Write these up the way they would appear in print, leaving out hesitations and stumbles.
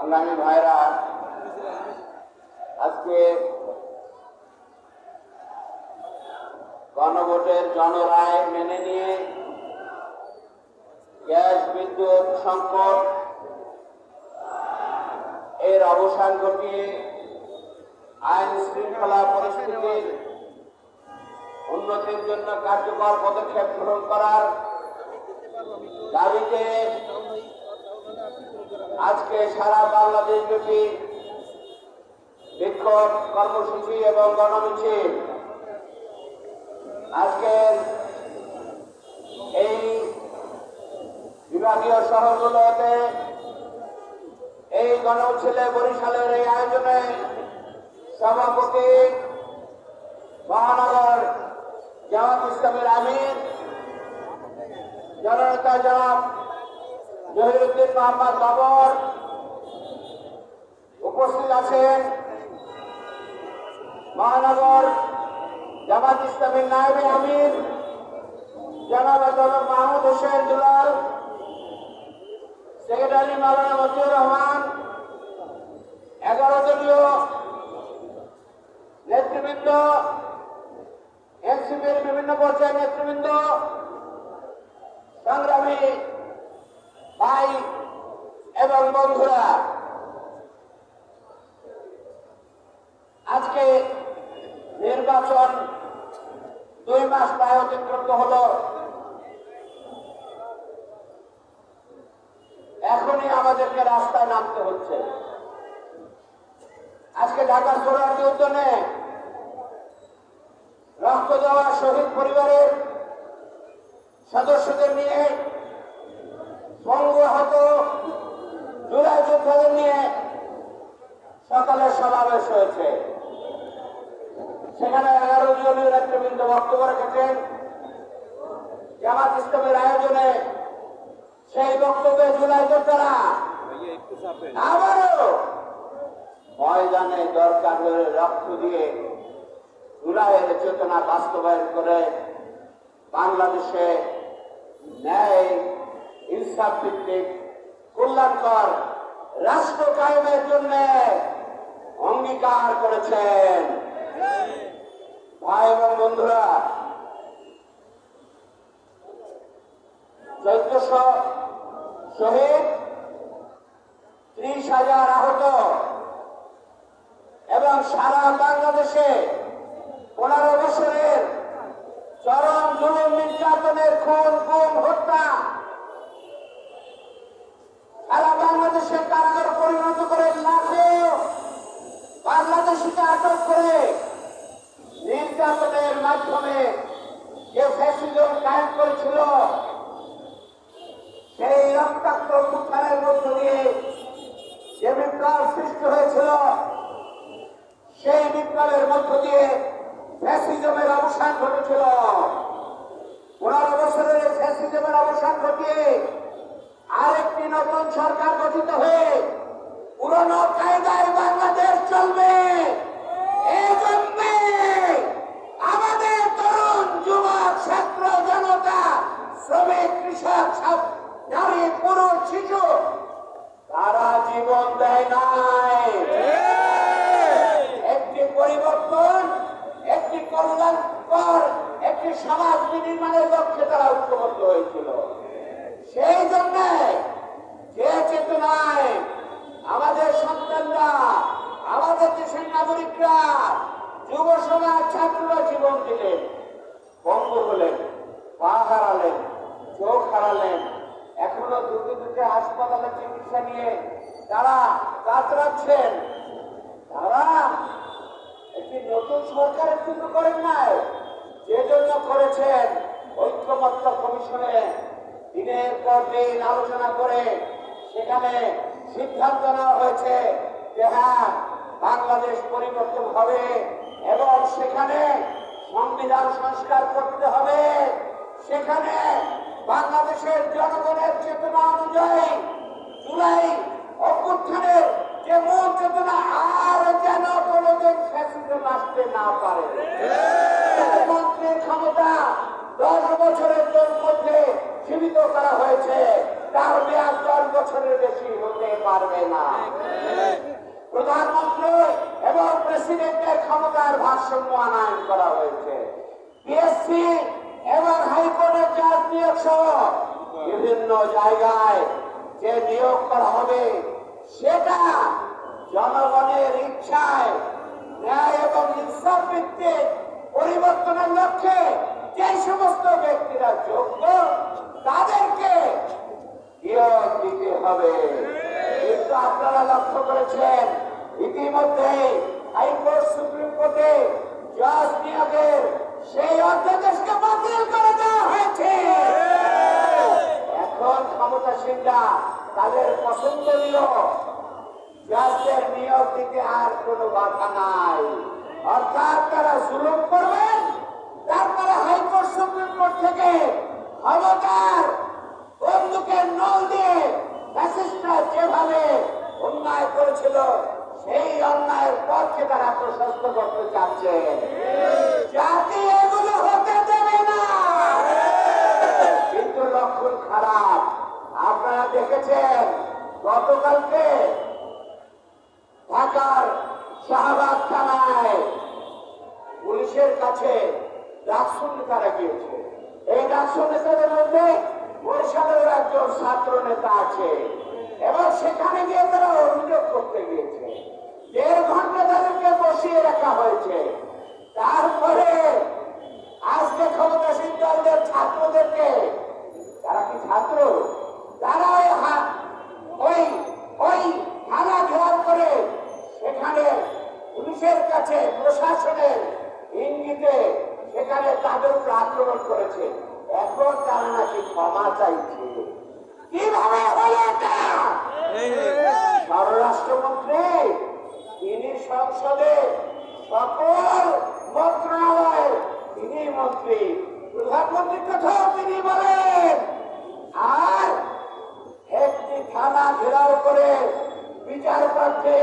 সংগ্রামী ভাইরা, আজকে গণভোটের জনরায় মেনে নিয়ে গ্যাস বিদ্যুৎ সংকট এর অবসান ঘটিয়ে আইন শৃঙ্খলা পরিস্থিতির উন্নতির জন্য কার্যকর পদক্ষেপ গ্রহণ করার দাবিতে আজকে সারা বাংলাদেশ ব্যাপী বিক্ষোভ কর্মসূচি এবং গণমিছিল। আজকের এই বিভাগীয় শহরগুলোতে এই গণমিছিলে বরিশালের এই আয়োজনে সভাপতি মহানগর জামাত ইসলামের আমির জননেতা জনাব জহিরুদ্দিন মোহাম্মদ বাবর উপস্থিত আছেন। মহানগর জামাত ইসলামের নায়েবে আমির জনাব মাহমুদ হোসেন দুলাল, সেক্রেটারি মাওলানা মতিউর রহমান, 11 দলীয় নেতৃবৃন্দ, এনসিপির বিভিন্ন পর্যায়ের নেতৃবৃন্দ, সংগ্রামী ভাই এবং বন্ধুরা, আজকে নির্বাচন 2 মাস প্রায় অতিক্রান্ত হলো। এখনই আমাদেরকে রাস্তায় নামতে হচ্ছে। আজকে ঢাকা সোহরাওয়ার্দী উদ্যানে রক্ত দেওয়া শহীদ পরিবারের সদস্যদের নিয়ে, পঙ্গুহত জুলাই যোদ্ধাদের নিয়ে সকালে সমাবেশ হয়েছে। সেখানে 11 জনের নেতৃবৃন্দ বক্তব্য রেখেছেন। জামাত ইসলামের আয়োজনে সেই বক্তব্যে জুলাই যোদ্ধারা আবারও ময়দানে দরকার হলে রক্ত দিয়ে জুলাইয়ের চেতনা বাস্তবায়ন করে বাংলাদেশে ন্যায় ইনসাফ ভিত্তিক কল্যাণকর রাষ্ট্র কায়েমের জন্য অঙ্গীকার করেছেন। ভাই এবং বন্ধুরা, 1400 শহীদ, 30,000 আহত এবং সারা বাংলাদেশে 15 বছরের চরম জুলুম নির্যাতনের খুন, গুম, হত্যা সারা বাংলাদেশে কারাগারে পরিণত করে লাখো বাংলাদেশিকে আটক করে নির্যাতনের মাধ্যমে যে ফ্যাসিজম কায়েম করেছিল, সেই রক্তাক্ত উত্থানের মধ্য দিয়ে যে বিপ্লব সৃষ্টি হয়েছিল, সেই বিপ্লবের মধ্য দিয়ে ফ্যাসিজমের অবসান ঘটেছিল। 15 বছরের ফ্যাসিজমের অবসান ঘটিয়ে আরেকটি নতুন সরকার গঠিত হয়ে পুরনো কায়দায় বাংলাদেশ চলবে। এই জন্য আমাদের তরুণ যুবক, ছাত্র জনতা, শ্রমিক, কৃষক, নারী, পুরুষ, শিশু তারা জীবন দেয় নাই। একটি পরিবর্তন, একটি কল্যাণকর একটি সমাজ নির্মাণের লক্ষ্যে তারা ঐক্যবদ্ধ হয়েছিল। সেই জন্য যে চেতনায় আমাদের সন্তানরা, আমাদের দেশের নাগরিকরা, যুব সমাজ, ছাত্ররা জীবন দিলেন, পঙ্গু হলেন, পা হারালেন, চোখ হারালেন, এখনো দুটি দুটি হাসপাতালে চিকিৎসা নিয়ে তারা কাতরাচ্ছেন, তারা একটি নতুন সরকারের জন্য করেন নাই, যে জন্য করেছেন ঐক্যমত্য কমিশনে দিনের পর দিন আলোচনা করে সেখানে সিদ্ধান্ত নেওয়া হয়েছে যে হ্যাঁ, বাংলাদেশ পরিবর্তন হবে এবং সেখানে সংবিধান সংস্কার করতে হবে। সেখানে বাংলাদেশের জনগণের চেতনা অনুযায়ী জুলাই অভ্যুত্থানের যে মূল চেতনা আর যেন কোনোদিন ফ্যাসিজম আসতে না পারে। মন্ত্রীর ক্ষমতা 10 বছরের মধ্যে সীমিত করা হয়েছে, তার মেয়াদ 10 বছরের বেশি হতে পারবে না। প্রধানমন্ত্রী এবং প্রেসিডেন্টের ক্ষমতার ভারসাম্য আনয়ন করা হয়েছে। পিএসসি এবং হাইকোর্টের জাজ নিয়োগ সহ বিভিন্ন জায়গায় যে নিয়োগ করা হবে সেটা জনগণের ইচ্ছায় ন্যায় এবং ইনসাফ ভিত্তিক পরিবর্তনের লক্ষ্যে যে সমস্ত ব্যক্তিরা যোগ্য তাদেরকে নিয়োগ দিতে হবে। কিন্তু আপনারা লক্ষ্য করেছেন ইতিমধ্যে হাইকোর্ট সুপ্রিম কোর্টে জাজ নিয়োগের সেই অধ্যাদেশকে বাতিল করে দেওয়া হয়েছে। এখন ক্ষমতাসীনরা তাদের পছন্দনীয় জাজদের নিয়োগ দিতে আর কোনো বাধা নাই, অর্থাৎ তারা জুলুম করবেন। তারপরে হাইকোর্ট সুপ্রিম কোর্ট থেকে ক্ষমতার বন্দুকের নল দিয়ে ফ্যাসিস্টরা যেভাবে অন্যায় করেছিল সেই অন্যায়ের পথকে তারা প্রশস্ত করতে চাচ্ছে। জাতি এগুলো হতে দেবে না। কিন্তু লক্ষণ খারাপ। আপনারা দেখেছেন গতকালকে ঢাকার শাহবাগ থানায় পুলিশের কাছে ডাকসুন নেতারা গিয়েছে। এই ডাকসুন নেতাদের মধ্যে বরিশালের একজন ছাত্র নেতা আছে এবং সেখানে গিয়ে তারা অভিযোগ করতে গিয়েছে। 1.5 ঘন্টা তাদেরকে বসিয়ে রাখা হয়েছে। তারপরে আজকে ক্ষমতাসীন দলদের ছাত্রদেরকে, তারা কি ছাত্র, তারা ওই থানা ঘেরাও করে সেখানে পুলিশের কাছে প্রশাসনের ইঙ্গিতে সেখানে তাদের উপর আক্রমণ করেছে। এখন তারা নাকি ক্ষমা চাইছে। কিভাবে হলো এটা? স্বরাষ্ট্রমন্ত্রী তিনি সংসদে সকল মন্ত্রণালয়ের তিনি মন্ত্রী, প্রধানমন্ত্রীর কথাও তিনি বলেন। আর একটি থানা ঘেরাও করে বিচার প্রার্থী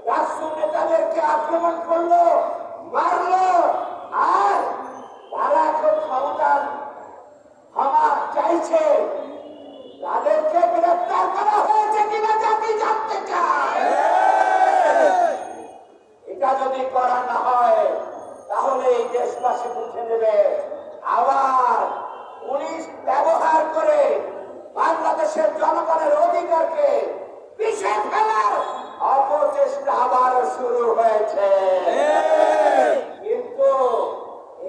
রাষ্ট্র নেতাদেরকে আক্রমণ করলো, মারলো। আর তারা এখন ক্ষমা চাইছে। তাদেরকে গ্রেফতার করা হয়েছে কিনা জাতি জানতে চায়। এটা যদি করা না হয় তাহলে এই দেশবাসী বুঝে নেবে আবার পুলিশ ব্যবহার করে বাংলাদেশের জনগণের অধিকারকে পিষে ফেলার অপচেষ্টা আবার শুরু হয়েছে। কিন্তু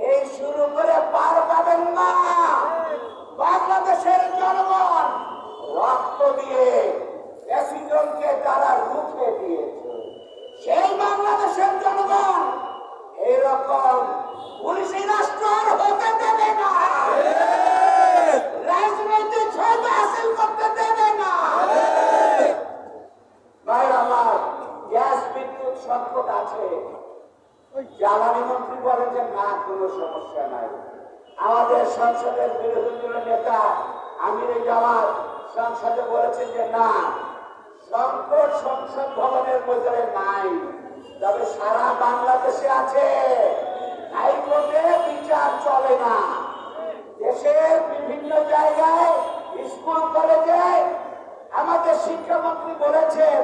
এই শুরু করে পার পাবেন না। বাংলাদেশের জনগণ রক্ত দিয়ে ফ্যাসিজমকে তারা রুখে দিয়েছে। সেই বাংলাদেশের জনগণ এইরকম পুলিশি রাষ্ট্র হতে দেবে না, রাজনৈতিক ক্ষমতা হাসিল করতে দেবে না। ভাই আমার, গ্যাস বিদ্যুৎ সংকট আছে। জ্বালানি মন্ত্রী বলেন যে না, কোনো সমস্যা নাই। আমাদের সংসদের বিরোধী দলের নেতা আমির জামাত সংসদে বলেছেন যে না, সংকট সংসদ ভবনের মধ্যে নাই, তবে সারা বাংলাদেশে আছে। হাইকোর্টে বিচার চলে না। দেশের বিভিন্ন জায়গায় স্কুল কলেজে আমাদের শিক্ষামন্ত্রী বলেছেন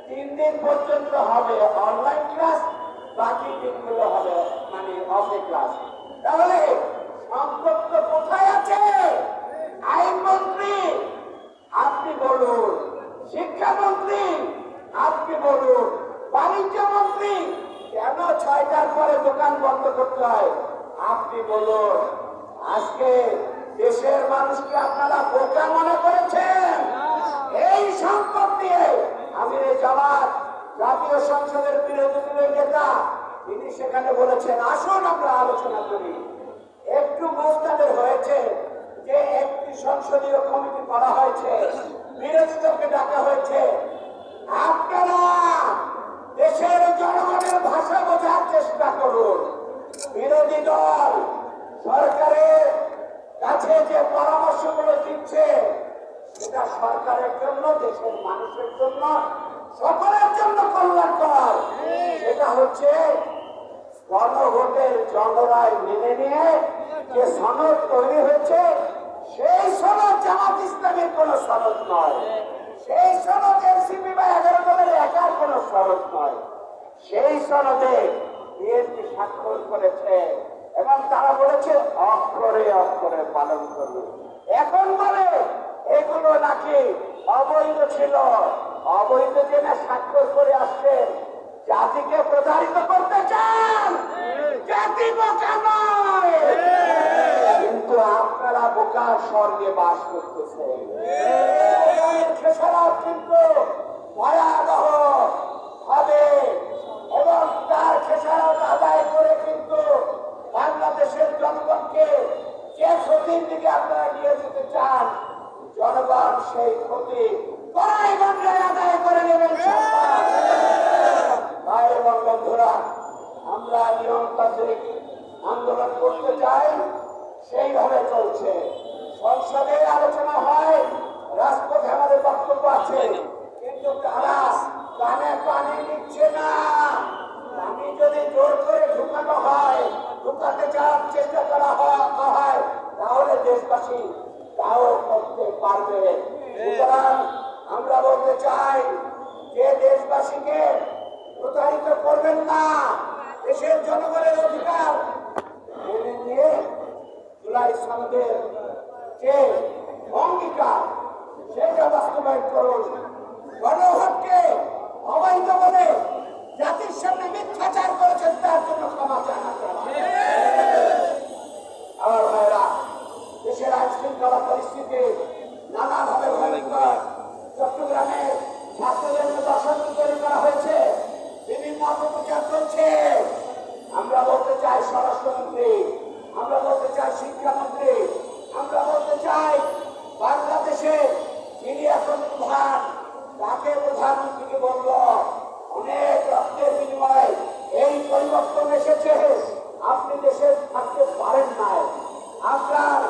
3 দিন পর্যন্ত হবে অনলাইন ক্লাস, বাকি দিনগুলো হবে মানে অফে ক্লাস। তাহলে সংকট তো কোথায় আছে? আইনমন্ত্রী আপনি বলুন, শিক্ষামন্ত্রী আপনি বলুন, বাণিজ্য মন্ত্রী কেন 6টার পরে দোকান বন্ধ করতে হয় আপনি বলুন। আজকে দেশের মানুষকে আপনারা বোকা মনে করেছেন। এই সংকট নিয়ে আমির জামাত জাতীয় সংসদের বিরোধী দলের নেতা তিনি সেখানে বলেছেন আসুন আমরা আলোচনা করি। একটু মোস্তাদের হয়েছে যে একটি সংসদীয় কমিটি করা হয়েছে, বিরোধী দলকে ডাকা হয়েছে। আপনারা দেশের জনগণের ভাষা বোঝার চেষ্টা করুন। বিরোধী দল সরকারের কাছে যে পরামর্শগুলো দিচ্ছে সেটা সরকারের জন্য, দেশের মানুষের জন্য, সকলের জন্য কল্যাণকর। সেটা হচ্ছে গণভোটের জনরায় মেনে নিয়ে যে সনদ তৈরি হয়েছে সেই সনদ জামাত ইসলামের কোন সনদ নয়, সেই সনদ এনসিপি বা 11 দলের একার কোন সনদ নয়। সেই সনদে বিএনপি স্বাক্ষর করেছে এবং তারা বলেছে অক্ষরে অক্ষরে পালন করবে। এখন বলে এগুলো নাকি অবৈধ ছিল, অবৈধ জেনে স্বাক্ষর করে আসছেন। জাতিকে প্রতারিত করতে চান, জাতি বোকা নয়, কিন্তু আপনারা বোকার স্বর্গে বাস করতেছেন। খেসারত কিন্তু ভয়াবহ হবে এবং তার খেসারত আদায় করে কিন্তু বাংলাদেশের জনগণকে যে ক্ষতির দিকে আপনারা নিয়ে যেতে চান, জনগণ সেই ক্ষতি কড়াই বাংলায় আদায় করে নেবেন। ভাই এবং বন্ধুরা, আমরা নিয়মতান্ত্রিক আন্দোলন করতে চাই, সেইভাবে চলছে। সংসদে আলোচনা হয়, রাজপথে আমাদের বক্তব্য আছে, কিন্তু তারা কানে পানি নিচ্ছে না। আমি যদি জোর করে ঢুকানো হয়, ঢুকাতে যাওয়ার চেষ্টা করা হয়, তাহলে দেশবাসী তাও করতে পারবে। সুতরাং আমরা বলতে চাই যে দেশবাসীকে প্রতারিত করবেন না, দেশের জনগণের অধিকার মেনে নিয়ে জুলাই সনদের যে অঙ্গীকার সেটা বাস্তবায়ন করুন। গণভোটকে অবৈধ বলে জাতির সামনে মিথ্যাচার করেছেন, তার জন্য ক্ষমা চান আপনারা। আমার ভাইরা, দেশের আইন শৃঙ্খলা পরিস্থিতি নানাভাবে ভয়ঙ্কর। চট্টগ্রামে ছাত্রদের দর্শন তৈরি করা হয়েছে, বিভিন্ন অপপ্রচার চলছে। আমরা বলতে চাই স্বরাষ্ট্রমন্ত্রী, আমরা বলতে চাই শিক্ষামন্ত্রী, আমরা বলতে চাই বাংলাদেশের যিনি এখন প্রধান, তাকে প্রধানমন্ত্রীকে বলল অনেক রক্তের বিনিময়ে এই পরিবর্তন এসেছে, আপনি দেশে থাকতে পারেন নাই। আপনার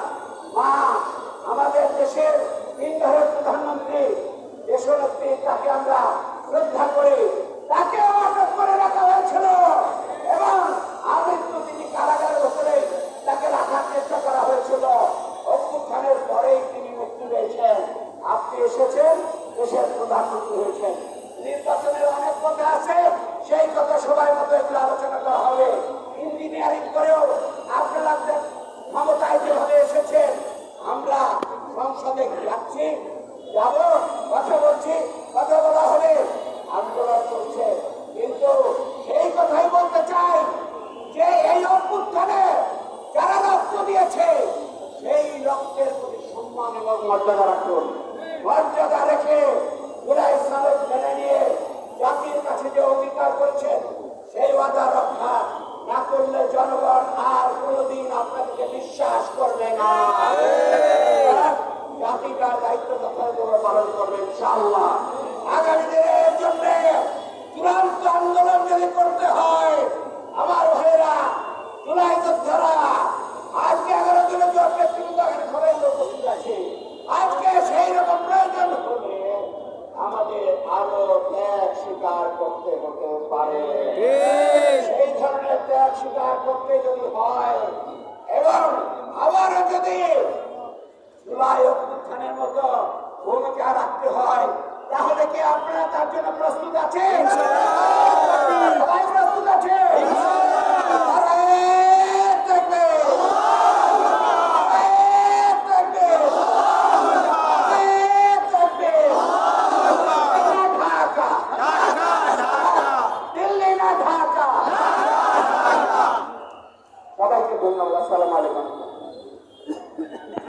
মা আমাদের দেশের তিনবারের প্রধানমন্ত্রী, দেশনেত্রী, তাকে আমরা শ্রদ্ধা করি, তাকে আটক করে রাখা হয়েছিল এবং আমৃত্যু তিনি কারাগারে বসে তাকে রাখার চেষ্টা করা হয়েছিল। অভ্যুত্থানের পরেই তিনি মুক্তি পেয়েছেন। আপনি এসেছেন, দেশের প্রধানমন্ত্রী হয়েছেন। নির্বাচনের অনেক কথা আছে, সেই কথা সবাই মতো এগুলো আলোচনা করা হবে। ইঞ্জিনিয়ারিং করেও আপনারা ক্ষমতায় যেভাবে এসেছেন, আমরা সংসদে যাচ্ছি, যাব, কথা বলছি, কথা বলা হবে, আন্দোলন চলছে। কিন্তু সেই কথাই বলতে চাই যে এই অভ্যুত্থানে যারা রক্ত দিয়েছে, সেই রক্তের প্রতি সম্মান এবং মর্যাদা রাখুন। মর্যাদা রেখে জুলাই সনদ মেনে নিয়ে জাতির কাছে যে অঙ্গীকার করেছেন, সেই ওয়াদা রক্ষা না করলে জনগণ আর কোনোদিন আপনাদেরকে বিশ্বাস করবে না। জাতিটার দায়িত্ব যথাযথভাবে পালন করবে ইনশাআল্লাহ। আগামী দিনের জন্য চূড়ান্ত আন্দোলন যদি করতে হয়, আমার ভাইয়েরা, জুলাই যোদ্ধারা, আজকে 11 দিনের জন্য ব্যক্তিগত সবাই উপস্থিত আছে। আজকে সেই রকম প্রয়োজন হলে আমাদের আরো ত্যাগ স্বীকার করতে হতে পারে। সেই ধরনের ত্যাগ স্বীকার করতে যদি হয় এবং আবারও যদি জুলাই অভ্যুত্থানের মতো ভূমিকা রাখতে হয়, তাহলে কি আপনারা তার জন্য প্রস্তুত আছেন? সবাই প্রস্তুত আছে? সবাইকে ধন্যবাদ। আসসালামু আলাইকুম।